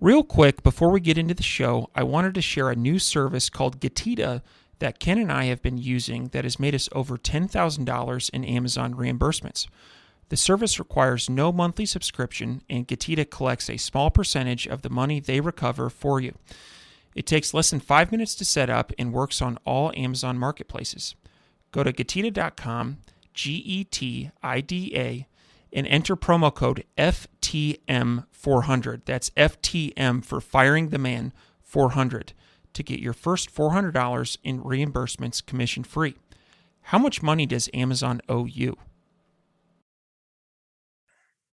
Real quick, before we get into the show, I wanted to share a new service called Getita that Ken and I have been using that has made us over $10,000 in Amazon reimbursements. The service requires no monthly subscription, and Getita collects a small percentage of the money they recover for you. It takes less than 5 minutes to set up and works on all Amazon marketplaces. Go to Getita.com, Getida, and enter promo code FTM400. That's FTM for Firing the Man 400 to get your first $400 in reimbursements commission free. How much money does Amazon owe you?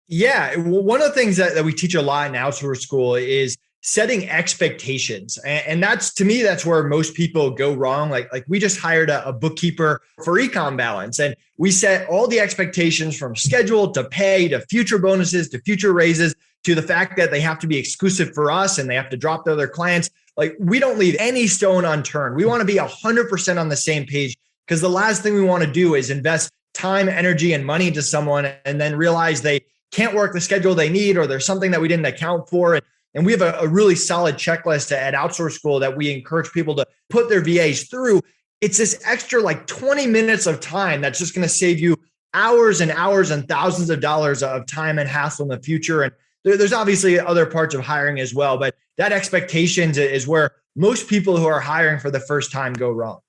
Yeah, well, one of the things that we teach a lot in outsource school is setting expectations. And that's, to me, that's where most people go wrong. Like we just hired a bookkeeper for EcomBalance, and we set all the expectations from schedule to pay to future bonuses to future raises to the fact that they have to be exclusive for us and they have to drop to other clients. Like, we don't leave any stone unturned. We want to be 100% on the same page, because the last thing we want to do is invest time, energy, and money into someone and then realize they can't work the schedule they need, or there's something that we didn't account for. And we have a really solid checklist at Outsource School that we encourage people to put their VAs through. It's this extra like 20 minutes of time that's just going to save you hours and hours and thousands of dollars of time and hassle in the future. And there's obviously other parts of hiring as well, but that expectations is where most people who are hiring for the first time go wrong.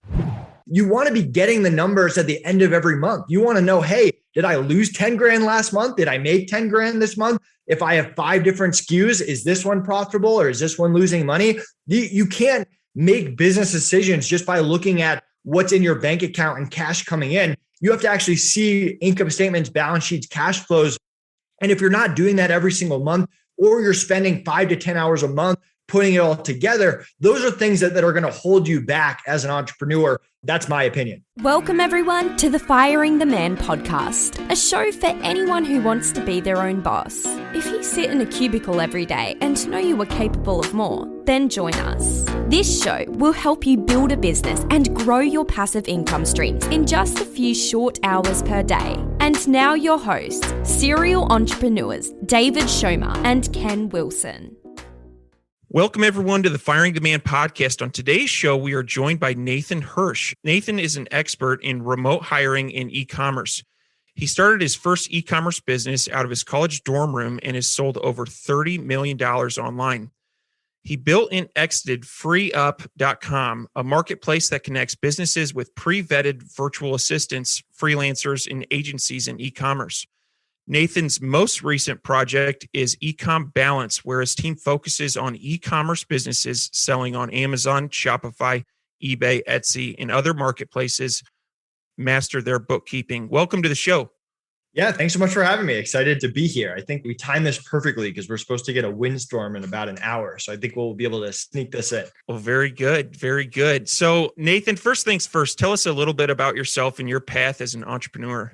You want to be getting the numbers at the end of every month. You want to know, hey, did I lose 10 grand last month? Did I make 10 grand this month? If I have 5 different SKUs, is this one profitable or is this one losing money? You can't make business decisions just by looking at what's in your bank account and cash coming in. You have to actually see income statements, balance sheets, cash flows. And if you're not doing that every single month, or you're spending 5 to 10 hours a month putting it all together, those are things that are going to hold you back as an entrepreneur. That's my opinion. Welcome everyone to the Firing the Man podcast, a show for anyone who wants to be their own boss. If you sit in a cubicle every day and know you are capable of more, then join us. This show will help you build a business and grow your passive income streams in just a few short hours per day. And now your hosts, serial entrepreneurs David Schomer and Ken Wilson. Welcome, everyone, to the Firing the Man podcast. On today's show, we are joined by Nathan Hirsch. Nathan is an expert in remote hiring and e-commerce. He started his first e-commerce business out of his college dorm room and has sold over $30 million online. He built and exited FreeUp.com, a marketplace that connects businesses with pre-vetted virtual assistants, freelancers, and agencies in e-commerce. Nathan's most recent project is EcomBalance, where his team focuses on e-commerce businesses selling on Amazon, Shopify, eBay, Etsy, and other marketplaces master their bookkeeping. Welcome to the show. Yeah, thanks so much for having me. Excited to be here. I think we timed this perfectly because we're supposed to get a windstorm in about an hour. So I think we'll be able to sneak this in. Well, very good. Very good. So Nathan, first things first, tell us a little bit about yourself and your path as an entrepreneur.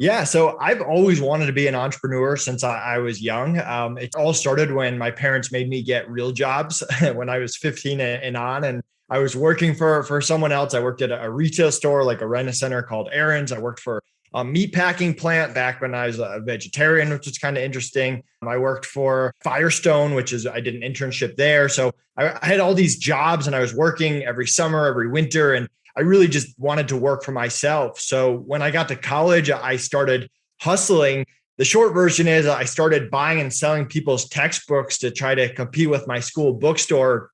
Yeah, so I've always wanted to be an entrepreneur since I was young. It all started when my parents made me get real jobs when I was 15 and on, and I was working for someone else. I worked at a retail store, like a rent-a-center called Aaron's. I worked for a meat packing plant back when I was a vegetarian, which was kind of interesting. I worked for Firestone, I did an internship there. So I had all these jobs and I was working every summer, every winter, and I really just wanted to work for myself. So when I got to college, I started hustling. The short version is I started buying and selling people's textbooks to try to compete with my school bookstore.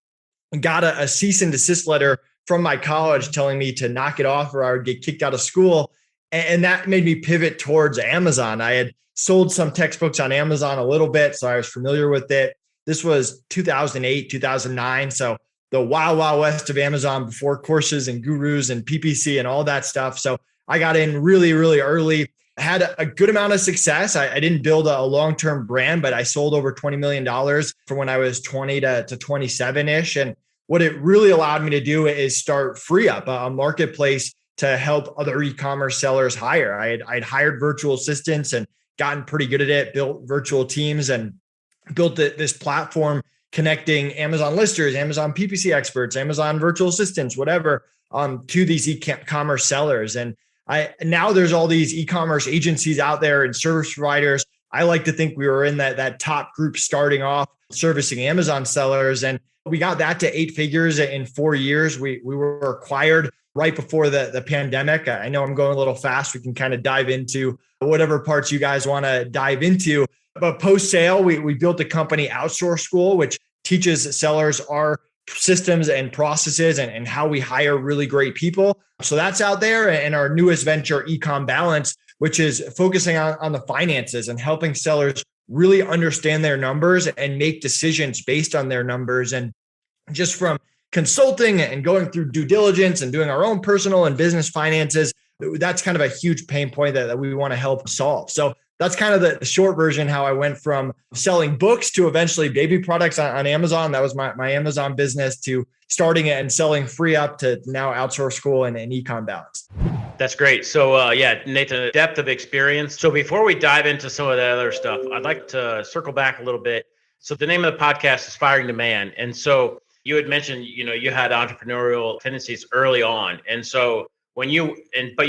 Got a cease and desist letter from my college telling me to knock it off or I would get kicked out of school. And that made me pivot towards Amazon. I had sold some textbooks on Amazon a little bit, so I was familiar with it. This was 2008, 2009. So the wild, wild west of Amazon before courses and gurus and PPC and all that stuff. So I got in really, really early. I had a good amount of success. I didn't build a long-term brand, but I sold over $20 million from when I was 20 to 27-ish. And what it really allowed me to do is start FreeUp, a marketplace to help other e-commerce sellers hire. I'd hired virtual assistants and gotten pretty good at it, built virtual teams and built this platform connecting Amazon listers, Amazon PPC experts, Amazon virtual assistants, whatever, to these e-commerce sellers. And now there's all these e-commerce agencies out there and service providers. I like to think we were in that top group starting off servicing Amazon sellers. And we got that to 8 figures in 4 years. We were acquired right before the pandemic. I know I'm going a little fast. We can kind of dive into whatever parts you guys want to dive into. But post sale, we built a company, Outsource School, which teaches sellers our systems and processes and how we hire really great people. So that's out there. And our newest venture, EcomBalance, which is focusing on the finances and helping sellers really understand their numbers and make decisions based on their numbers. And just from consulting and going through due diligence and doing our own personal and business finances, that's kind of a huge pain point that we want to help solve. So that's kind of the short version, how I went from selling books to eventually baby products on Amazon. That was my Amazon business, to starting it and selling FreeUp, to now Outsource School and EcomBalance. That's great. So Nathan, depth of experience. So before we dive into some of the other stuff, I'd like to circle back a little bit. So the name of the podcast is Firing Demand. And so you had mentioned, you had entrepreneurial tendencies early on. And so but you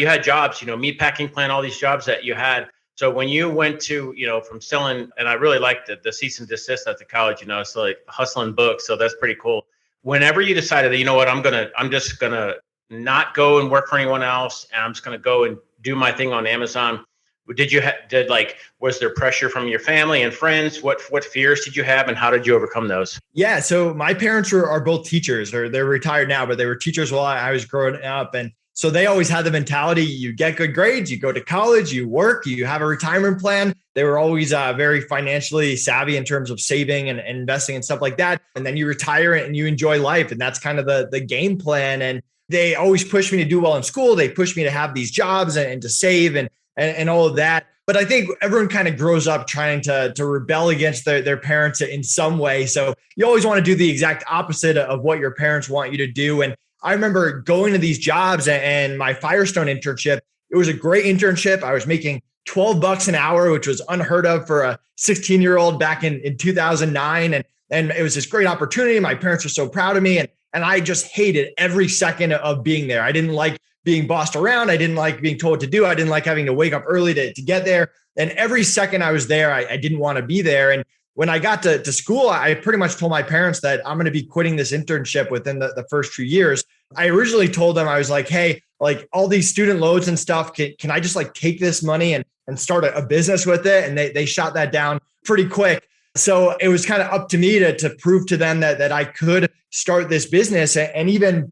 had jobs, meatpacking plant, all these jobs that you had. So when you went to, from selling, and I really liked the cease and desist at the college, so like hustling books. So that's pretty cool. Whenever you decided that, I'm just gonna not go and work for anyone else, and I'm just gonna go and do my thing on Amazon. Was there pressure from your family and friends? What fears did you have, and how did you overcome those? Yeah. So my parents are both teachers, or they're retired now, but they were teachers while I was growing up. And so they always had the mentality, you get good grades, you go to college, you work, you have a retirement plan. They were always very financially savvy in terms of saving and investing and stuff like that. And then you retire and you enjoy life. And that's kind of the game plan. And they always pushed me to do well in school. They pushed me to have these jobs and to save and all of that. But I think everyone kind of grows up trying to rebel against their parents in some way. So you always want to do the exact opposite of what your parents want you to do. And I remember going to these jobs and my Firestone internship. It was a great internship. I was making $12 an hour, which was unheard of for a 16-year-old back in 2009. And it was this great opportunity. My parents were so proud of me. And I just hated every second of being there. I didn't like being bossed around. I didn't like being told what to do. I didn't like having to wake up early to get there. And every second I was there, I didn't want to be there. And when I got to school, I pretty much told my parents that I'm going to be quitting this internship within the first few years. I originally told them, I was like, hey, like all these student loans and stuff, can I just like take this money and start a business with it? And they shot that down pretty quick. So it was kind of up to me to prove to them that I could start this business. And even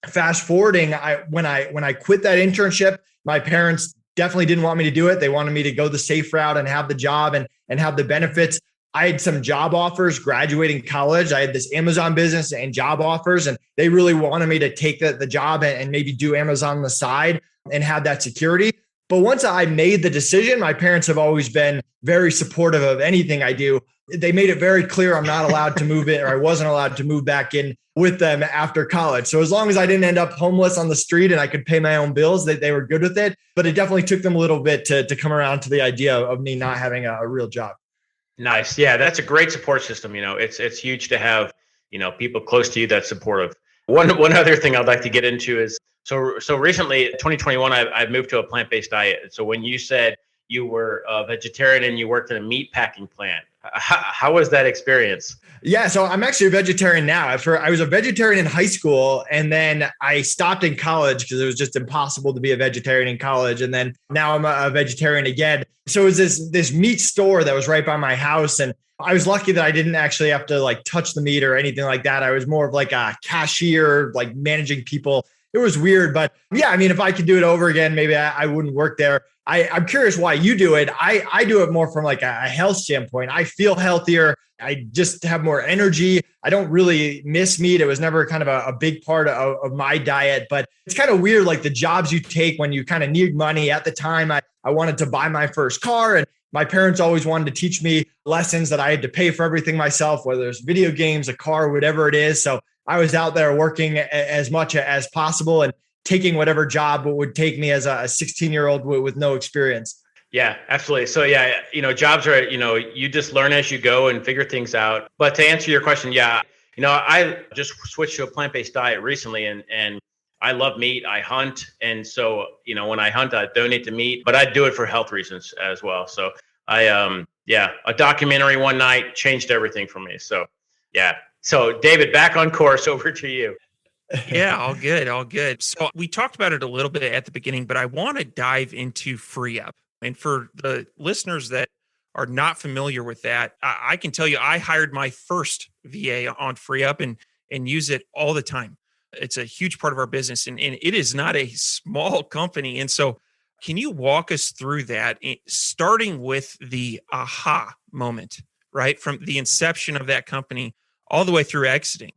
fast forwarding, when I quit that internship, my parents definitely didn't want me to do it. They wanted me to go the safe route and have the job and have the benefits. I had some job offers graduating college. I had this Amazon business and job offers, and they really wanted me to take the job and maybe do Amazon on the side and have that security. But once I made the decision, my parents have always been very supportive of anything I do. They made it very clear I'm not allowed to move it, or I wasn't allowed to move back in with them after college. So as long as I didn't end up homeless on the street and I could pay my own bills, they were good with it. But it definitely took them a little bit to come around to the idea of me not having a real job. Nice. Yeah, that's a great support system. It's huge to have, people close to you that's supportive. One other thing I'd like to get into is, so recently, 2021, I've moved to a plant-based diet. So when you said you were a vegetarian and you worked in a meat packing plant, how was that experience? Yeah, so I'm actually a vegetarian now. I was a vegetarian in high school, and then I stopped in college because it was just impossible to be a vegetarian in college. And then now I'm a vegetarian again. So it was this meat store that was right by my house. And I was lucky that I didn't actually have to like touch the meat or anything like that. I was more of like a cashier, like managing people. It was weird, but yeah, I mean, if I could do it over again, maybe I wouldn't work there. I'm curious why you do it. I do it more from like a health standpoint. I feel healthier. I just have more energy. I don't really miss meat. It was never kind of a big part of my diet, but it's kind of weird, like the jobs you take when you kind of need money. At the time, I wanted to buy my first car, and my parents always wanted to teach me lessons that I had to pay for everything myself, whether it's video games, a car, whatever it is. So I was out there working as much as possible and taking whatever job would take me as a 16-year-old with no experience. Yeah, absolutely. So yeah, jobs are, you just learn as you go and figure things out. But to answer your question, yeah, I just switched to a plant-based diet recently, and I love meat. I hunt. And so, when I hunt, I donate the meat, but I do it for health reasons as well. So I Yeah. A documentary one night changed everything for me. So yeah. So David, back on course, over to you. Yeah, all good, all good. So we talked about it a little bit at the beginning, but I want to dive into FreeUp. And for the listeners that are not familiar with that, I can tell you I hired my first VA on FreeUp and use it all the time. It's a huge part of our business, and it is not a small company. And so can you walk us through that, starting with the aha moment, right? From the inception of that company all the way through exiting?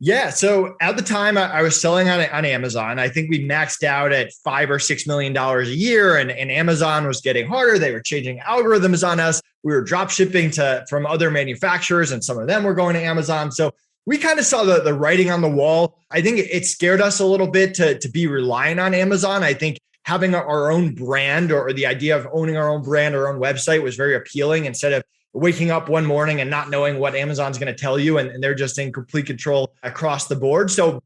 Yeah. So at the time I was selling on Amazon. I think we maxed out at $5 or $6 million a year, and Amazon was getting harder. They were changing algorithms on us. We were drop shipping from other manufacturers, and some of them were going to Amazon. So we kind of saw the writing on the wall. I think it scared us a little bit to be relying on Amazon. I think having our own brand, or the idea of owning our own brand, our own website, was very appealing, instead of waking up one morning and not knowing what Amazon's going to tell you, and they're just in complete control across the board. So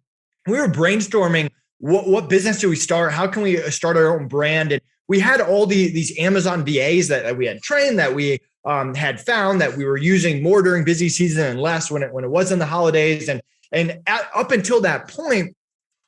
we were brainstorming, what business do we start? How can we start our own brand? And we had all these Amazon VAs that we had trained, that we had found that we were using more during busy season and less when it wasn't the holidays. And up until that point,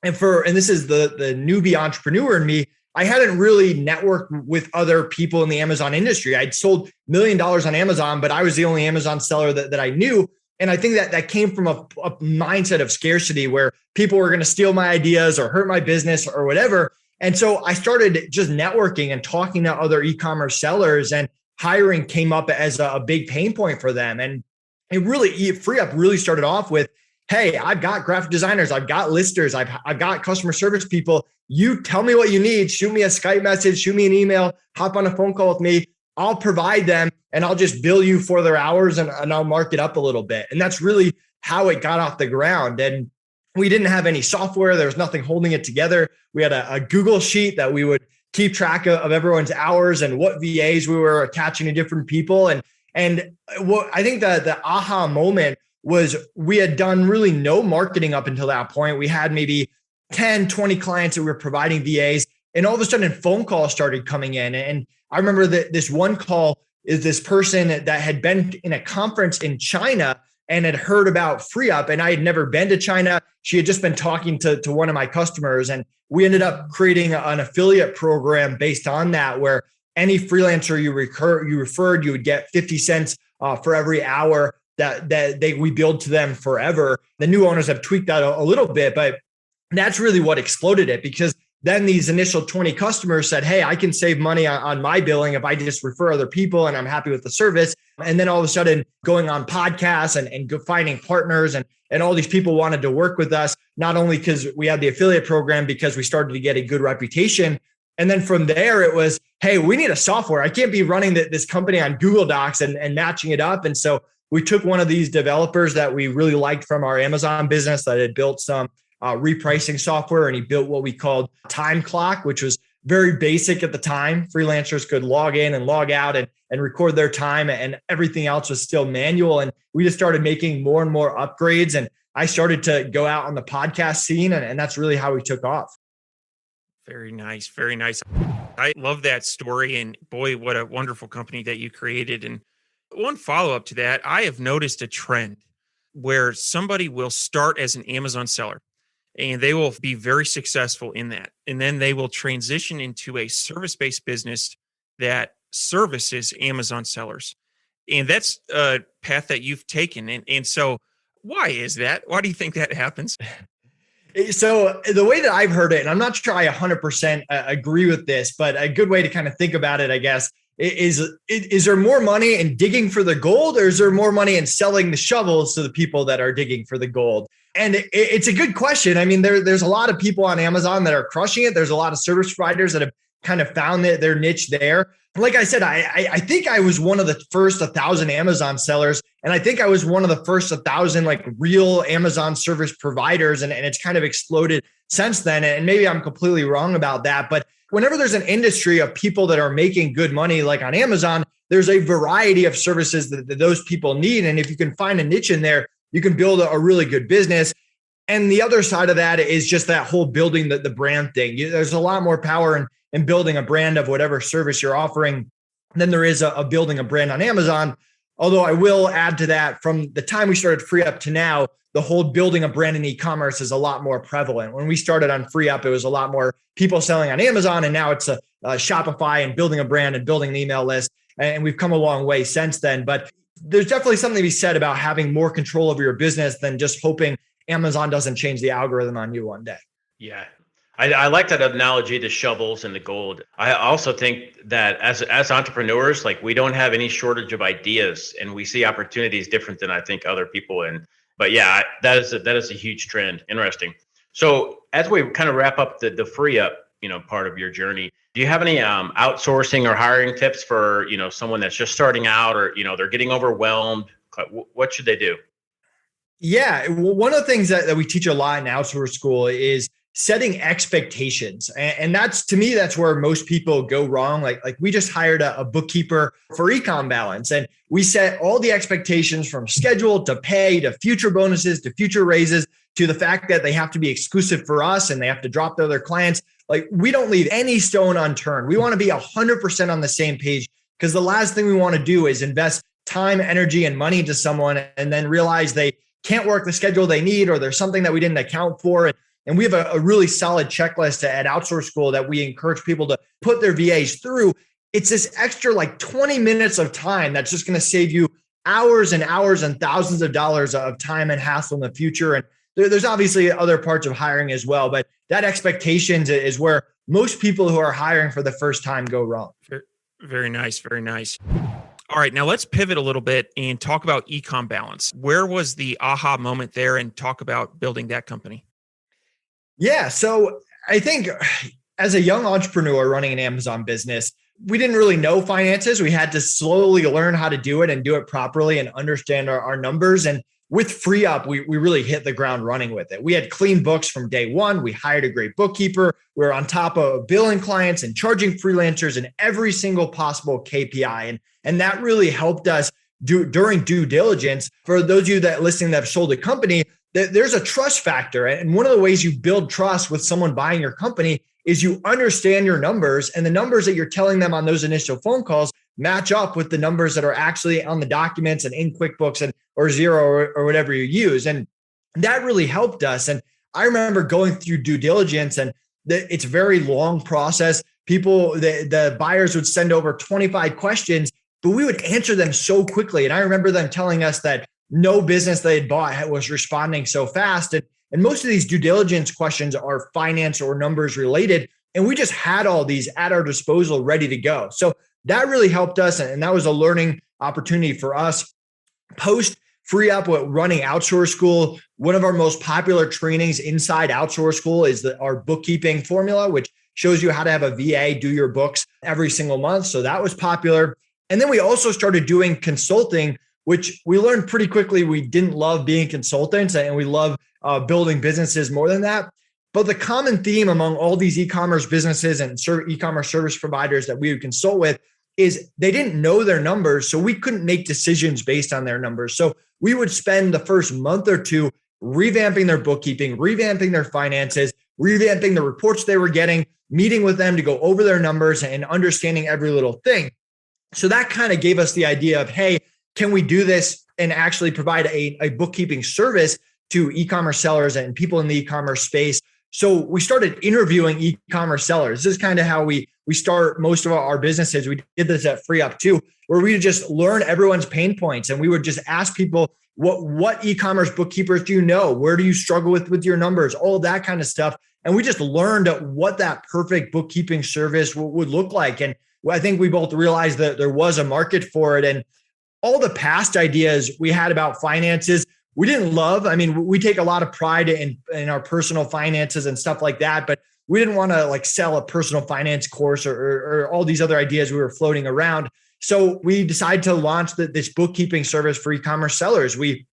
and this is the newbie entrepreneur in me, I hadn't really networked with other people in the Amazon industry. I'd sold $1 million on Amazon, but I was the only Amazon seller that I knew. And I think that came from a mindset of scarcity, where people were going to steal my ideas or hurt my business or whatever. And so I started just networking and talking to other e-commerce sellers, and hiring came up as a big pain point for them. And FreeUp really started off with, hey, I've got graphic designers, I've got listers, I've got customer service people. You tell me what you need, shoot me a Skype message, shoot me an email, hop on a phone call with me. I'll provide them, and I'll just bill you for their hours, and I'll mark it up a little bit. And that's really how it got off the ground. And we didn't have any software. There was nothing holding it together. We had a Google sheet that we would keep track of everyone's hours and what VAs we were attaching to different people. And what I think the aha moment was, we had done really no marketing up until that point. We had maybe 10, 20 clients that we were providing VAs, and all of a sudden phone calls started coming in. And I remember that this one call is this person that had been in a conference in China and had heard about FreeUp, and I had never been to China. She had just been talking to one of my customers, and we ended up creating an affiliate program based on that, where any freelancer you referred, you would get 50 cents for every hour that we billed to them forever. The new owners have tweaked that a little bit, but that's really what exploded it, because then these initial 20 customers said, hey, I can save money on my billing if I just refer other people and I'm happy with the service. And then all of a sudden going on podcasts and finding partners, and all these people wanted to work with us, not only because we had the affiliate program, because we started to get a good reputation. And then from there, it was, hey, we need a software. I can't be running this company on Google Docs and matching it up. And so we took one of these developers that we really liked from our Amazon business that had built some repricing software, and he built what we called Time Clock, which was very basic at the time. Freelancers could log in and log out and record their time, and everything else was still manual. And we just started making more and more upgrades, and I started to go out on the podcast scene, and that's really how we took off. Very nice. Very nice. I love that story, and boy, what a wonderful company that you created. And one follow-up to that, I have noticed a trend where somebody will start as an Amazon seller, and they will be very successful in that. And then they will transition into a service-based business that services Amazon sellers. And that's a path that you've taken. And so why is that? Why do you think that happens? So the way that I've heard it, and I'm not sure I 100% agree with this, but a good way to kind of think about it, I guess, is there more money in digging for the gold, or is there more money in selling the shovels to the people that are digging for the gold? And it's a good question. I mean, there's a lot of people on Amazon that are crushing it. There's a lot of service providers that have kind of found their niche there. Like I said, I think I was one of the first 1,000 Amazon sellers. And I think I was one of the first 1,000 like real Amazon service providers. And it's kind of exploded since then. And maybe I'm completely wrong about that. But whenever there's an industry of people that are making good money, like on Amazon, there's a variety of services that those people need. And if you can find a niche in there, you can build a really good business. And the other side of that is just that whole building the brand thing. There's a lot more power in building a brand of whatever service you're offering than there is a building a brand on Amazon. Although I will add to that, from the time we started FreeUp to now, the whole building a brand in e-commerce is a lot more prevalent. When we started on FreeUp, it was a lot more people selling on Amazon, and now it's a Shopify and building a brand and building an email list. And we've come a long way since then. But there's definitely something to be said about having more control over your business than just hoping Amazon doesn't change the algorithm on you one day. Yeah. I like that analogy, the shovels and the gold. I also think that as entrepreneurs, like, we don't have any shortage of ideas, and we see opportunities different than I think other people. But yeah, that is a huge trend. Interesting. So as we kind of wrap up the FreeUp, part of your journey, do you have any outsourcing or hiring tips for, someone that's just starting out, or, they're getting overwhelmed? What should they do? Yeah. One of the things that we teach a lot in outsource school is setting expectations. And that's, to me, that's where most people go wrong. Like we just hired a bookkeeper for EcomBalance, and we set all the expectations from schedule to pay to future bonuses to future raises to the fact that they have to be exclusive for us and they have to drop to other clients. Like, we don't leave any stone unturned. We want to be 100% on the same page, because the last thing we want to do is invest time, energy, and money into someone and then realize they can't work the schedule they need, or there's something that we didn't account for. And we have a really solid checklist at Outsource School that we encourage people to put their VAs through. It's this extra 20 minutes of time that's just going to save you hours and hours and thousands of dollars of time and hassle in the future. And there's obviously other parts of hiring as well, but that expectations is where most people who are hiring for the first time go wrong. Very nice. Very nice. All right, now let's pivot a little bit and talk about EcomBalance. Where was the aha moment there, and talk about building that company? Yeah. So I think as a young entrepreneur running an Amazon business, we didn't really know finances. We had to slowly learn how to do it and do it properly and understand our numbers. And with FreeUp, we really hit the ground running with it. We had clean books from day one. We hired a great bookkeeper. We were on top of billing clients and charging freelancers in every single possible KPI. And that really helped us during due diligence. For those of you that listening that have sold a company, there's a trust factor. And one of the ways you build trust with someone buying your company is you understand your numbers, and the numbers that you're telling them on those initial phone calls match up with the numbers that are actually on the documents and in QuickBooks or Xero or whatever you use. And that really helped us. And I remember going through due diligence, and it's a very long process. The buyers would send over 25 questions, but we would answer them so quickly. And I remember them telling us that no business they had bought was responding so fast. And most of these due diligence questions are finance or numbers related. And we just had all these at our disposal ready to go. So that really helped us. And that was a learning opportunity for us. Post FreeUp, running Outsource School, one of our most popular trainings inside Outsource School is our bookkeeping formula, which shows you how to have a VA do your books every single month. So that was popular. And then we also started doing consulting, which we learned pretty quickly we didn't love being consultants, and we love building businesses more than that. But the common theme among all these e-commerce businesses and e-commerce service providers that we would consult with is they didn't know their numbers, so we couldn't make decisions based on their numbers. So we would spend the first month or two revamping their bookkeeping, revamping their finances, revamping the reports they were getting, meeting with them to go over their numbers and understanding every little thing. So that kind of gave us the idea of, hey, can we do this and actually provide a bookkeeping service to e-commerce sellers and people in the e-commerce space? So we started interviewing e-commerce sellers. This is kind of how we start most of our businesses. We did this at FreeUp too, where we would just learn everyone's pain points, and we would just ask people, what e-commerce bookkeepers do you know? Where do you struggle with your numbers? All that kind of stuff. And we just learned what that perfect bookkeeping service would look like. And I think we both realized that there was a market for it. And all the past ideas we had about finances, we didn't love. I mean, we take a lot of pride in our personal finances and stuff like that, but we didn't want to sell a personal finance course or all these other ideas we were floating around. So we decided to launch this bookkeeping service for e-commerce sellers. We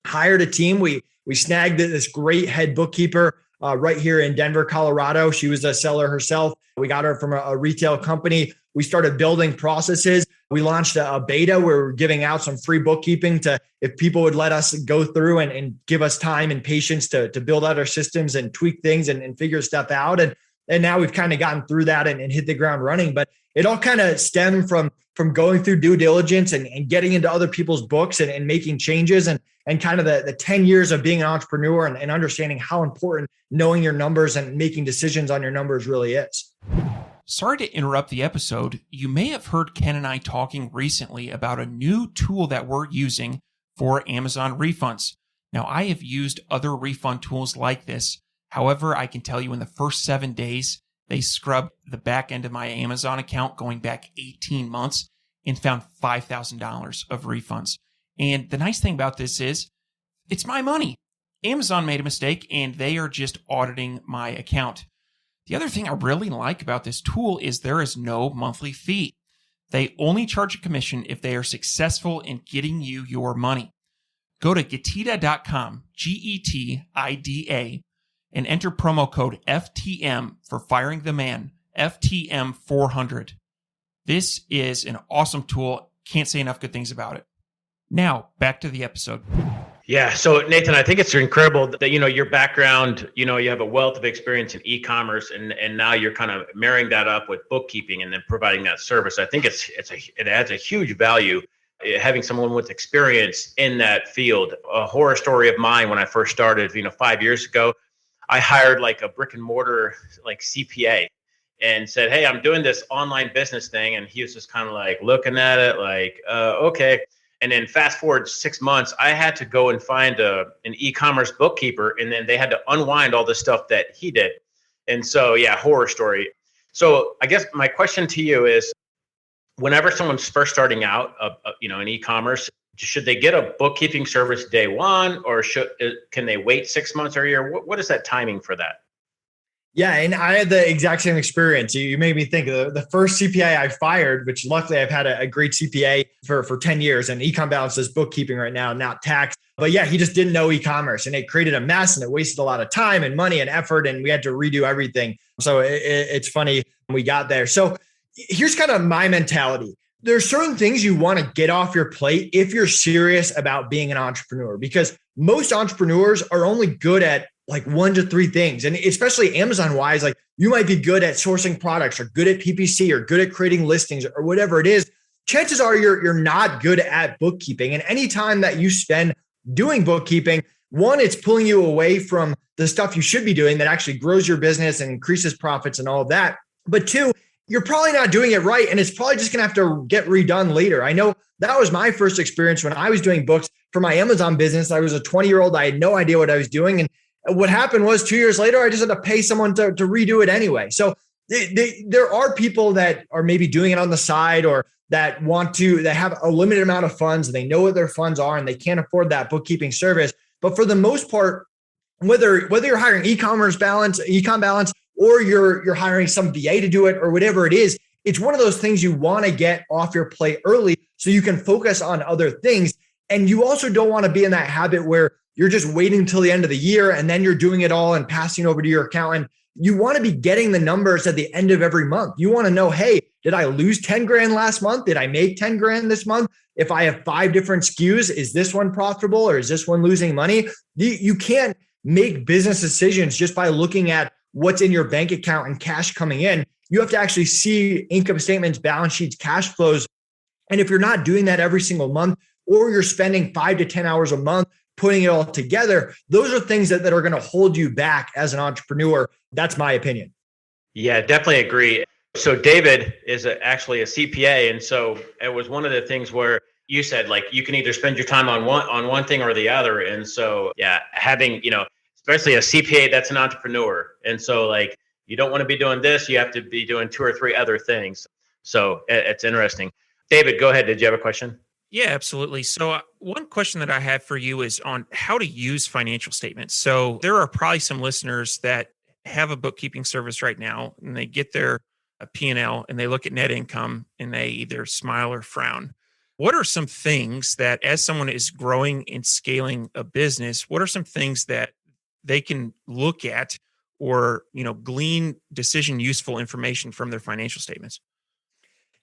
hired a team. We snagged this great head bookkeeper right here in Denver, Colorado. She was a seller herself. We got her from a retail company. We started building processes. We launched a beta where we're giving out some free bookkeeping to, if people would let us go through and give us time and patience to build out our systems and tweak things and figure stuff out. And now we've kind of gotten through that and hit the ground running. But it all kind of stemmed from from going through due diligence and getting into other people's books and making changes and kind of the 10 years of being an entrepreneur and understanding how important knowing your numbers and making decisions on your numbers really is. Sorry to interrupt the episode. You may have heard Ken and I talking recently about a new tool that we're using for Amazon refunds. Now, I have used other refund tools like this. However, I can tell you in the first 7 days, they scrubbed the back end of my Amazon account going back 18 months and found $5,000 of refunds. And the nice thing about this is it's my money. Amazon made a mistake and they are just auditing my account. The other thing I really like about this tool is there is no monthly fee. They only charge a commission if they are successful in getting you your money. Go to getida.com, Getida, and enter promo code FTM for Firing the Man, FTM400. This is an awesome tool. Can't say enough good things about it. Now, back to the episode. Yeah. So Nathan, I think it's incredible that, your background, you have a wealth of experience in e-commerce and now you're kind of marrying that up with bookkeeping and then providing that service. I think it adds a huge value having someone with experience in that field. A horror story of mine when I first started, 5 years ago, I hired like a brick and mortar, like CPA and said, "Hey, I'm doing this online business thing." And he was just kind of like looking at it like, okay. And then fast forward 6 months, I had to go and find an e-commerce bookkeeper, and then they had to unwind all the stuff that he did. And so, yeah, horror story. So I guess my question to you is, whenever someone's first starting out, in e-commerce, should they get a bookkeeping service day one, or can they wait 6 months or a year? What is that timing for that? Yeah, and I had the exact same experience. You made me think of the first CPA I fired, which luckily I've had a great CPA for 10 years, and EcomBalance does bookkeeping right now, not tax. But yeah, he just didn't know e-commerce, and it created a mess, and it wasted a lot of time and money and effort, and we had to redo everything. So it's funny we got there. So here's kind of my mentality. There's certain things you want to get off your plate if you're serious about being an entrepreneur, because most entrepreneurs are only good at like 1 to 3 things. And especially Amazon wise, like you might be good at sourcing products or good at PPC or good at creating listings or whatever it is. Chances are you're not good at bookkeeping. And any time that you spend doing bookkeeping, one, it's pulling you away from the stuff you should be doing that actually grows your business and increases profits and all of that. But two, you're probably not doing it right. And it's probably just going to have to get redone later. I know that was my first experience when I was doing books for my Amazon business. I was a 20-year-old. I had no idea what I was doing. And what happened was 2 years later, I just had to pay someone to redo it anyway. So there are people that are maybe doing it on the side or that have a limited amount of funds and they know what their funds are and they can't afford that bookkeeping service. But for the most part, whether you're hiring EcomBalance, or you're hiring some VA to do it or whatever it is, it's one of those things you want to get off your plate early so you can focus on other things. And you also don't want to be in that habit where you're just waiting until the end of the year and then you're doing it all and passing over to your accountant. You want to be getting the numbers at the end of every month. You want to know, hey, did I lose 10 grand last month? Did I make 10 grand this month? If I have 5 different SKUs, is this one profitable or is this one losing money? You can't make business decisions just by looking at what's in your bank account and cash coming in. You have to actually see income statements, balance sheets, cash flows. And if you're not doing that every single month, or you're spending 5 to 10 hours a month putting it all together, those are things that are going to hold you back as an entrepreneur. That's my opinion. Yeah, definitely agree. So David is actually a CPA. And so it was one of the things where you said, like, you can either spend your time on one thing or the other. And so, yeah, having, especially a CPA that's an entrepreneur. And so like, you don't want to be doing this. You have to be doing 2 or 3 other things. So it's interesting. David, go ahead. Did you have a question? Yeah, absolutely. So one question that I have for you is on how to use financial statements. So there are probably some listeners that have a bookkeeping service right now and they get their P&L and they look at net income and they either smile or frown. What are some things that, as someone is growing and scaling a business, what are some things that they can look at or, glean decision useful information from their financial statements?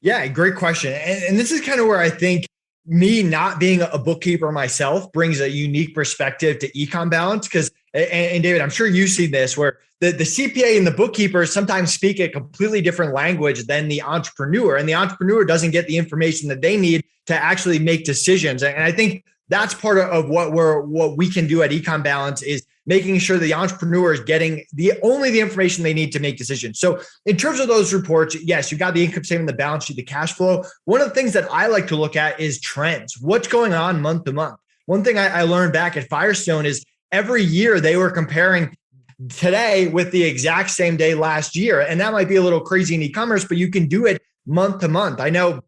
Yeah, great question. And this is kind of where I think me not being a bookkeeper myself brings a unique perspective to EcomBalance, because And David, I'm sure you see this where the CPA and the bookkeeper sometimes speak a completely different language than the entrepreneur, and the entrepreneur doesn't get the information that they need to actually make decisions. And I think that's part of what we can do at EcomBalance is making sure the entrepreneur is getting only the information they need to make decisions. So in terms of those reports, yes, you got the income statement, the balance sheet, the cash flow. One of the things that I like to look at is trends. What's going on month to month? One thing I learned back at Firestone is every year they were comparing today with the exact same day last year. And that might be a little crazy in e-commerce, but you can do it month to month. I know.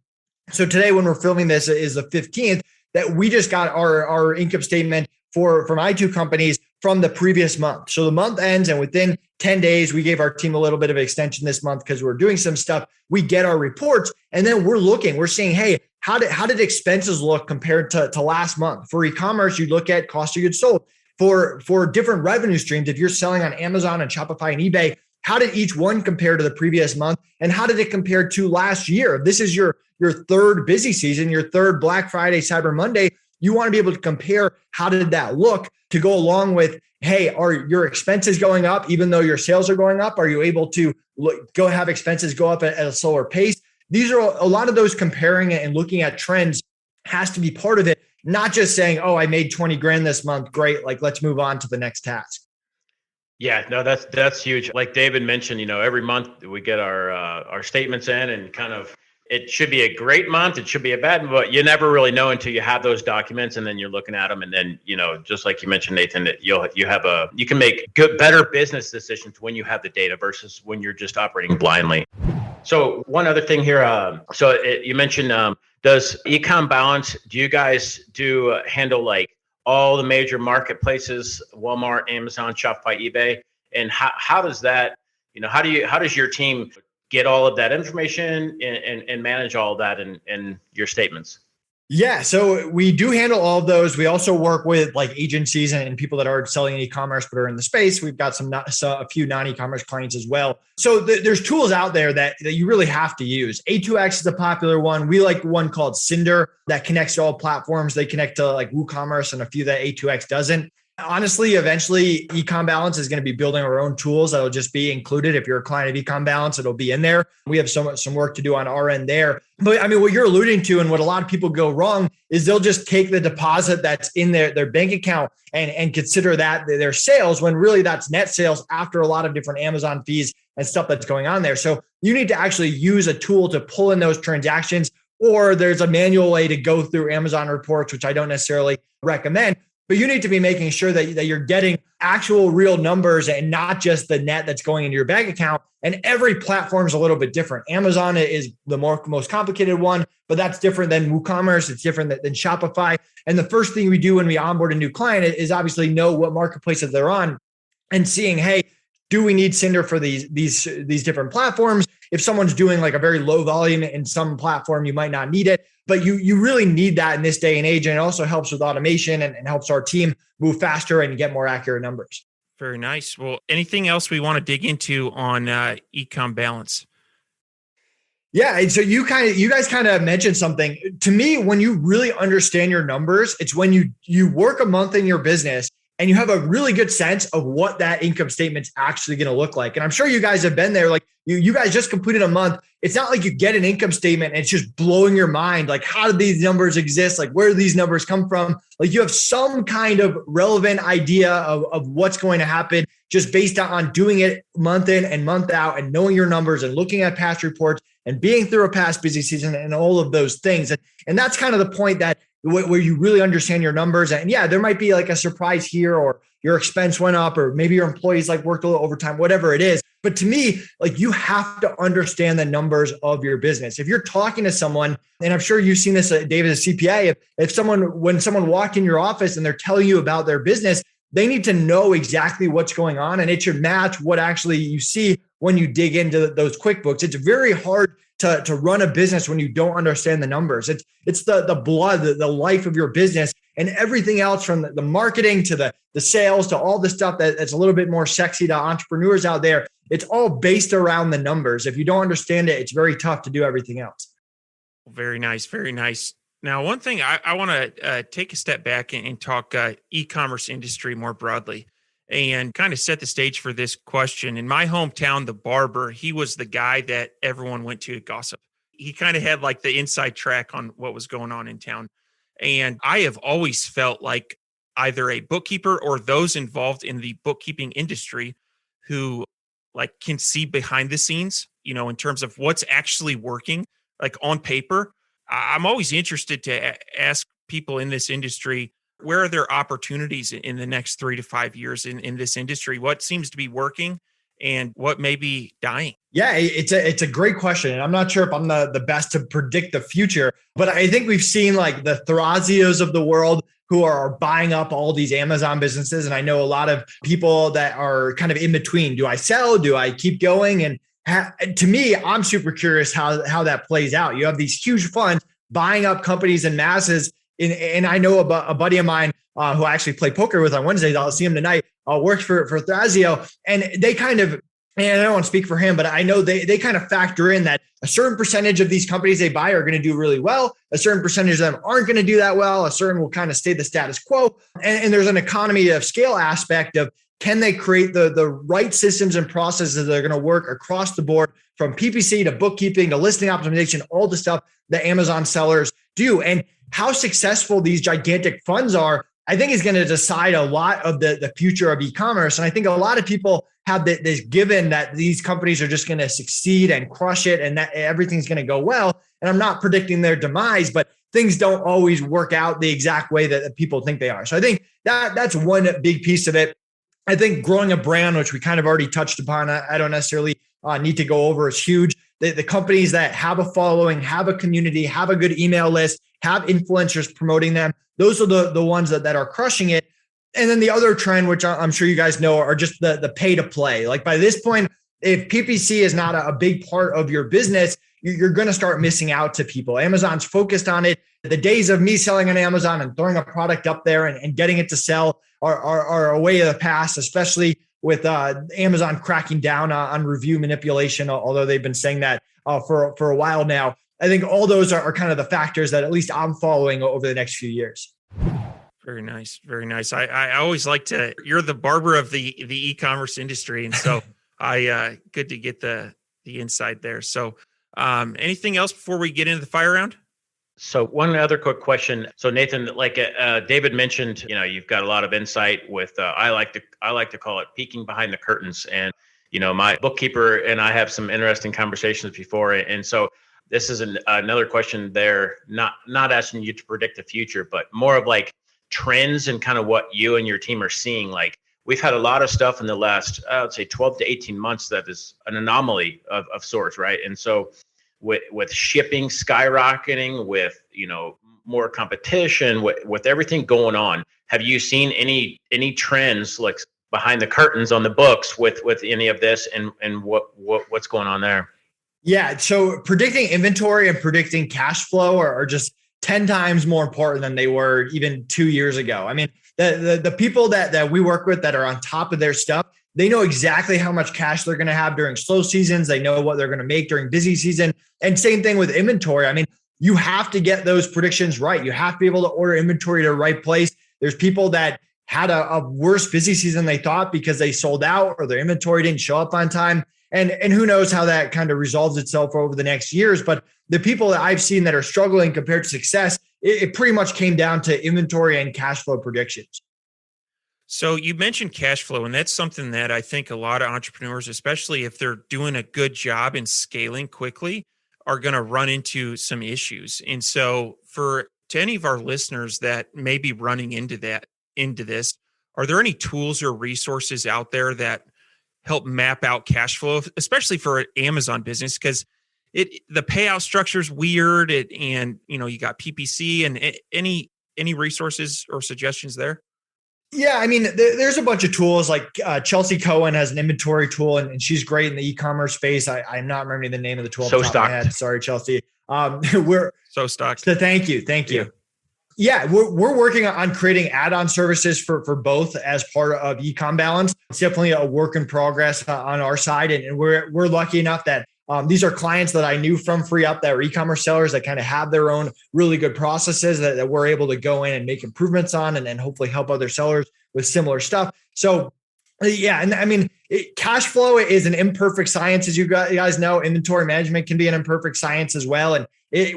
So today when we're filming this is the 15th, that we just got our income statement for my two companies from the previous month. So the month ends, and within 10 days, we gave our team a little bit of extension this month because we're doing some stuff. We get our reports, and then we're seeing, hey, how did expenses look compared to last month? For e-commerce, you look at cost of goods sold. For different revenue streams, if you're selling on Amazon and Shopify and eBay, how did each one compare to the previous month? And how did it compare to last year? This is your third busy season, your third Black Friday, Cyber Monday. You want to be able to compare how did that look to go along with, hey, are your expenses going up even though your sales are going up? Are you able to go have expenses go up at a slower pace? These are a lot of those comparing and looking at trends has to be part of it, not just saying, oh, I made 20 grand this month. Great. Like, let's move on to the next task. Yeah, no, that's huge. Like David mentioned, every month we get our statements in, and kind of it should be a great month. It should be a bad month, but you never really know until you have those documents, and then you're looking at them, and then just like you mentioned, Nathan, that you can make better business decisions when you have the data versus when you're just operating blindly. So one other thing here, you mentioned, does EcomBalance? Do you guys handle like all the major marketplaces, Walmart, Amazon, Shopify, eBay? And how does that, how does your team get all of that information and manage all of that in your statements? Yeah, so we do handle all of those. We also work with like agencies and people that are selling e-commerce but are in the space. We've got a few non-e-commerce clients as well. So there's tools out there that you really have to use. A2X is a popular one. We like one called Cinder that connects to all platforms. They connect to like WooCommerce and a few that A2X doesn't. Honestly, eventually EcomBalance is going to be building our own tools that'll just be included. If you're a client of EcomBalance, it'll be in there. We have some work to do on our end there. But I mean, what you're alluding to and what a lot of people go wrong is they'll just take the deposit that's in their bank account and consider that their sales, when really that's net sales after a lot of different Amazon fees and stuff that's going on there. So you need to actually use a tool to pull in those transactions, or there's a manual way to go through Amazon reports, which I don't necessarily recommend. But you need to be making sure that you're getting actual real numbers and not just the net that's going into your bank account. And every platform is a little bit different. Amazon is the most complicated one, but that's different than WooCommerce. It's different than Shopify. And the first thing we do when we onboard a new client is obviously know what marketplaces they're on and seeing, hey, do we need Cinder for these different platforms? If someone's doing like a very low volume in some platform, you might not need it, but you really need that in this day and age. And it also helps with automation and helps our team move faster and get more accurate numbers. Very nice. Well, anything else we want to dig into on EcomBalance? Yeah. And so you guys kind of mentioned something to me. When you really understand your numbers, it's when you work a month in your business and you have a really good sense of what that income statement's actually going to look like. And I'm sure you guys have been there. Like you guys just completed a month. It's not like you get an income statement and it's just blowing your mind. Like, how do these numbers exist? Like, where do these numbers come from? Like, you have some kind of relevant idea of what's going to happen just based on doing it month in and month out and knowing your numbers and looking at past reports and being through a past busy season and all of those things. And that's kind of the point that where you really understand your numbers. And yeah, there might be like a surprise here, or your expense went up, or maybe your employees like worked a little overtime, whatever it is. But to me, like, you have to understand the numbers of your business. If you're talking to someone, and I'm sure you've seen this, David, as a CPA, when someone walked in your office and they're telling you about their business, they need to know exactly what's going on, and it should match what actually you see when you dig into those QuickBooks. It's very hard to run a business when you don't understand the numbers. It's the blood, the life of your business, and everything else, from the marketing to the sales to all the stuff that's a little bit more sexy to entrepreneurs out there. It's all based around the numbers. If you don't understand it, it's very tough to do everything else. Very nice. Very nice. Now, one thing I want to take a step back and talk e-commerce industry more broadly. and kind of set the stage for this question. In my hometown, the barber, he was the guy that everyone went to gossip. He kind of had like the inside track on what was going on in town. And I have always felt like either a bookkeeper or those involved in the bookkeeping industry who like can see behind the scenes, in terms of what's actually working, like on paper. I'm always interested to ask people in this industry, where are there opportunities in the next 3 to 5 years in this industry? What seems to be working and what may be dying? Yeah, it's a great question. And I'm not sure if I'm the best to predict the future, but I think we've seen like the Thrazios of the world who are buying up all these Amazon businesses. And I know a lot of people that are kind of in between. Do I sell? Do I keep going? And to me, I'm super curious how that plays out. You have these huge funds buying up companies in masses. And I know a buddy of mine who I actually play poker with on Wednesdays. I'll see him tonight. Works for Thrazio, and they kind of, and I don't want to speak for him, but I know they kind of factor in that a certain percentage of these companies they buy are going to do really well. A certain percentage of them aren't going to do that well. A certain will kind of stay the status quo. And there's an economy of scale aspect of, can they create the right systems and processes that are going to work across the board, from PPC to bookkeeping to listing optimization, all the stuff that Amazon sellers do. And how successful these gigantic funds are, I think, is going to decide a lot of the future of e-commerce. And I think a lot of people have this given that these companies are just going to succeed and crush it and that everything's going to go well. And I'm not predicting their demise, but things don't always work out the exact way that people think they are. So I think that's one big piece of it. I think growing a brand, which we kind of already touched upon, I don't necessarily need to go over, is huge. The companies that have a following, have a community, have a good email list, have influencers promoting them, those are the ones that are crushing it. And then the other trend, which I'm sure you guys know, are just the pay to play. Like by this point, if PPC is not a big part of your business, you're going to start missing out to people. Amazon's focused on it. The days of me selling on Amazon and throwing a product up there and getting it to sell are a way of the past, especially with Amazon cracking down on review manipulation, although they've been saying that for a while now. I think all those are kind of the factors that at least I'm following over the next few years. Very nice. Very nice. I always like to, you're the barber of the e-commerce industry. And so good to get the insight there. So anything else before we get into the fire round? So one other quick question. So Nathan, like David mentioned, you've got a lot of insight with, I like to call it peeking behind the curtains. And, my bookkeeper and I have some interesting conversations before. And so this is another question there, not asking you to predict the future, but more of like trends and kind of what you and your team are seeing. Like we've had a lot of stuff in the last, I would say 12 to 18 months that is an anomaly of sorts, right? And so with shipping skyrocketing, with more competition, with everything going on, have you seen any trends like behind the curtains on the books with any of this, and what's going on there? Yeah, so predicting inventory and predicting cash flow are just 10 times more important than they were even 2 years ago. I mean, the people that we work with that are on top of their stuff, they know exactly how much cash they're going to have during slow seasons. They know what they're going to make during busy season. And same thing with inventory. I mean, you have to get those predictions right. You have to be able to order inventory to the right place. There's people that had a worse busy season they thought because they sold out or their inventory didn't show up on time. And who knows how that kind of resolves itself over the next years. But the people that I've seen that are struggling compared to success, it pretty much came down to inventory and cash flow predictions. So you mentioned cash flow, and that's something that I think a lot of entrepreneurs, especially if they're doing a good job in scaling quickly, are going to run into some issues. And so to any of our listeners that may be running into this, are there any tools or resources out there that help map out cash flow, especially for an Amazon business? Because the payout structure is weird, and you got PPC, and any resources or suggestions there? Yeah, I mean, there's a bunch of tools. Like Chelsea Cohen has an inventory tool, and she's great in the e-commerce space. I'm not remembering the name of the tool. So stocked. Sorry, Chelsea. We're so stocked. So thank you. Yeah, we're working on creating add-on services for both as part of EcomBalance. It's definitely a work in progress on our side, and we're lucky enough that these are clients that I knew from FreeUp that were e-commerce sellers that kind of have their own really good processes that we're able to go in and make improvements on and hopefully help other sellers with similar stuff. So Yeah. And I mean, cash flow is an imperfect science. As you guys know, inventory management can be an imperfect science as well. And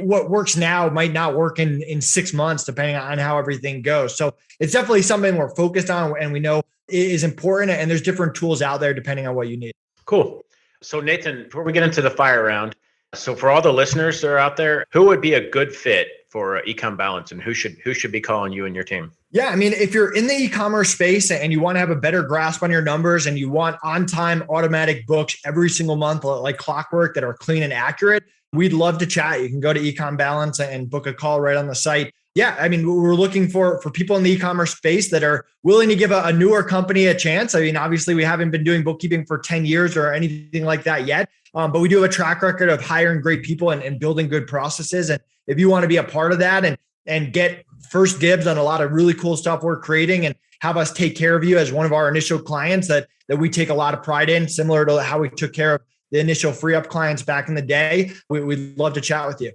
what works now might not work in 6 months, depending on how everything goes. So it's definitely something we're focused on and we know is important. And there's different tools out there depending on what you need. Cool. So Nathan, before we get into the fire round, so for all the listeners that are out there, who would be a good fit for EcomBalance and who should be calling you and your team? Yeah, I mean, if you're in the e-commerce space and you want to have a better grasp on your numbers and you want on-time automatic books every single month, like clockwork, that are clean and accurate, we'd love to chat. You can go to EcomBalance and book a call right on the site. Yeah, I mean, we're looking for people in the e-commerce space that are willing to give a newer company a chance. I mean, obviously, we haven't been doing bookkeeping for 10 years or anything like that yet, but we do have a track record of hiring great people and building good processes. And if you want to be a part of that and get first dibs on a lot of really cool stuff we're creating and have us take care of you as one of our initial clients that we take a lot of pride in, similar to how we took care of the initial FreeUp clients back in the day, we'd love to chat with you.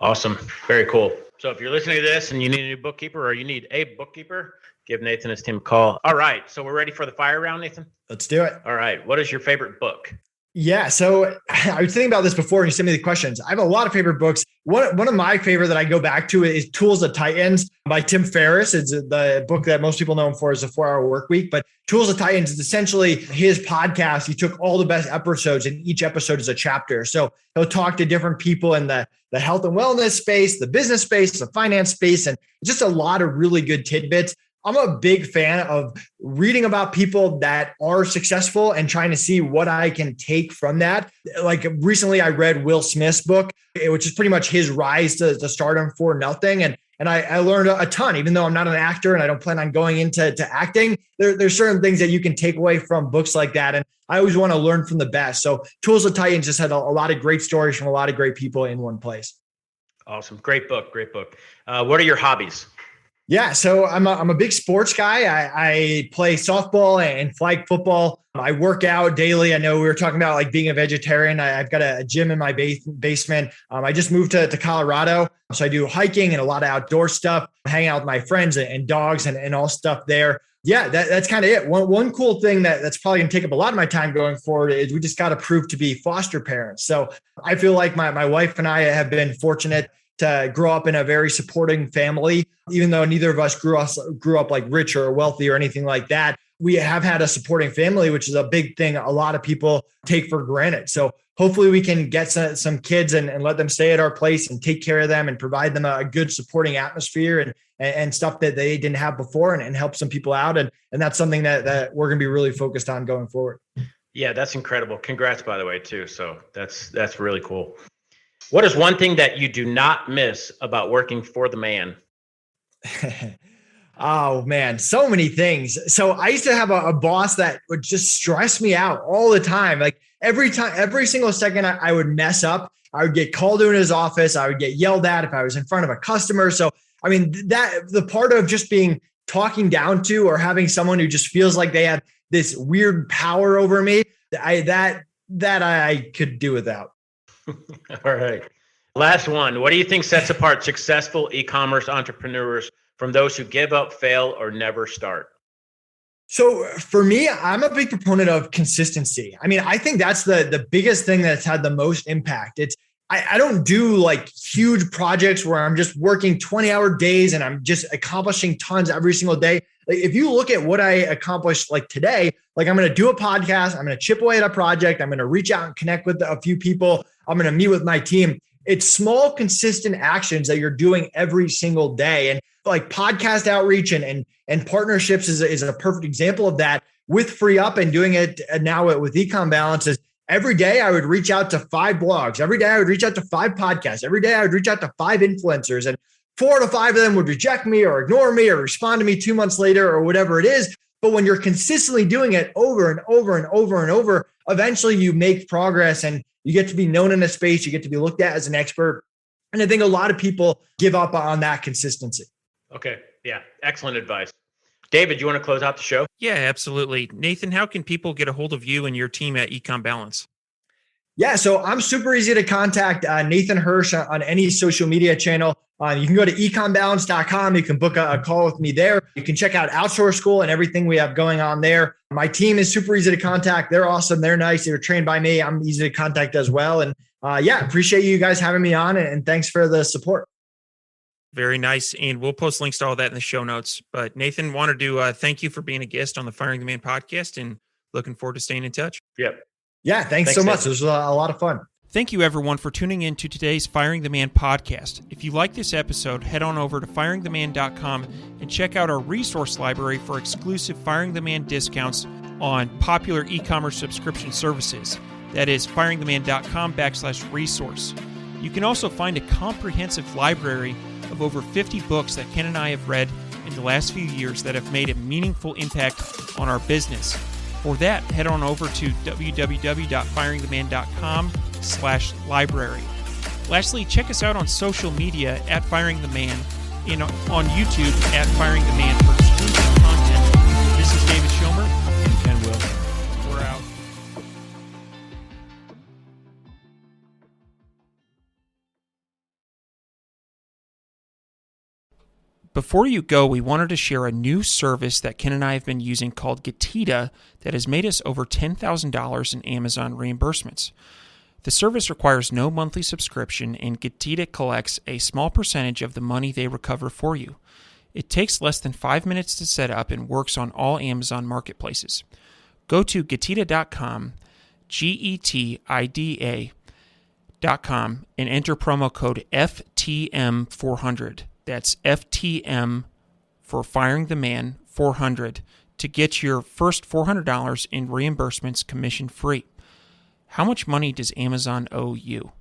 Awesome. Very cool. So if you're listening to this and you need a new bookkeeper or you need a bookkeeper, give Nathan his team a call. All right. So we're ready for the fire round, Nathan? Let's do it. All right. What is your favorite book? Yeah. So I was thinking about this before you sent me the questions. I have a lot of favorite books. One of my favorite that I go back to is Tools of Titans by Tim Ferriss. It's the book that most people know him for is the 4-Hour Work Week, but Tools of Titans is essentially his podcast. He took all the best episodes and each episode is a chapter. So he'll talk to different people in the health and wellness space, the business space, the finance space, and just a lot of really good tidbits. I'm a big fan of reading about people that are successful and trying to see what I can take from that. Like recently I read Will Smith's book, which is pretty much his rise to stardom for nothing. And I learned a ton, even though I'm not an actor and I don't plan on going into acting. There's certain things that you can take away from books like that. And I always want to learn from the best. So Tools of Titans just had a lot of great stories from a lot of great people in one place. Awesome. Great book. Great book. What are your hobbies? Yeah, so I'm a big sports guy. I play softball and flag football. I work out daily. I know we were talking about like being a vegetarian. I've got a gym in my basement. I just moved to Colorado, so I do hiking and a lot of outdoor stuff. I hang out with my friends and dogs and all stuff there. Yeah, that's kind of it. One cool thing that's probably going to take up a lot of my time going forward is we just got approved to be foster parents. So I feel like my wife and I have been fortunate to grow up in a very supporting family, even though neither of us grew up like rich or wealthy or anything like that. We have had a supporting family, which is a big thing a lot of people take for granted. So hopefully we can get some kids and let them stay at our place and take care of them and provide them a good supporting atmosphere and stuff that they didn't have before and help some people out. And that's something that we're going to be really focused on going forward. Yeah, that's incredible. Congrats, by the way, too. So that's really cool. What is one thing that you do not miss about working for the man? Oh man, so many things. So I used to have a boss that would just stress me out all the time. Like every single second I would mess up, I would get called into his office. I would get yelled at if I was in front of a customer. So, I mean, that the part of just being talking down to or having someone who just feels like they have this weird power over me, that I could do without. All right. Last one. What do you think sets apart successful e-commerce entrepreneurs from those who give up, fail, or never start? So for me, I'm a big proponent of consistency. I mean, I think that's the biggest thing that's had the most impact. I don't do like huge projects where I'm just working 20-hour days and I'm just accomplishing tons every single day. Like if you look at what I accomplished like today, like I'm going to do a podcast, I'm going to chip away at a project, I'm going to reach out and connect with a few people, I'm going to meet with my team. It's small, consistent actions that you're doing every single day. And like podcast outreach and partnerships is a perfect example of that with FreeUp and doing it now with EcomBalance. Every day I would reach out to 5 blogs. Every day I would reach out to 5 podcasts. Every day I would reach out to 5 influencers, and 4 to 5 of them would reject me or ignore me or respond to me 2 months later or whatever it is. But when you're consistently doing it over and over and over and over, eventually you make progress and you get to be known in a space. You get to be looked at as an expert. And I think a lot of people give up on that consistency. Okay. Yeah. Excellent advice. David, you want to close out the show? Yeah, absolutely. Nathan, how can people get a hold of you and your team at EcomBalance? Yeah, so I'm super easy to contact. Nathan Hirsch on any social media channel. You can go to EcomBalance.com. You can book a call with me there. You can check out Outsource School and everything we have going on there. My team is super easy to contact. They're awesome. They're nice. They were trained by me. I'm easy to contact as well. And appreciate you guys having me on, and thanks for the support. Very nice. And we'll post links to all that in the show notes. But Nathan, wanted to thank you for being a guest on the Firing the Man podcast, and looking forward to staying in touch. Yep. Yeah, thanks so much. It was a lot of fun. Thank you, everyone, for tuning in to today's Firing the Man podcast. If you like this episode, head on over to firingtheman.com and check out our resource library for exclusive Firing the Man discounts on popular e-commerce subscription services. That is firingtheman.com/resource. You can also find a comprehensive library of over 50 books that Ken and I have read in the last few years that have made a meaningful impact on our business. For that, head on over to www.firingtheman.com/library. Lastly, check us out on social media at Firing the Man and on YouTube at Firing the Man for exclusive content. This is David Schilmer and Ken Wilson. We're out. Before you go, we wanted to share a new service that Ken and I have been using called Getita that has made us over $10,000 in Amazon reimbursements. The service requires no monthly subscription, and Getita collects a small percentage of the money they recover for you. It takes less than 5 minutes to set up and works on all Amazon marketplaces. Go to Getita.com, Getida.com, and enter promo code FTM400. That's FTM for Firing the Man 400 to get your first $400 in reimbursements commission free. How much money does Amazon owe you?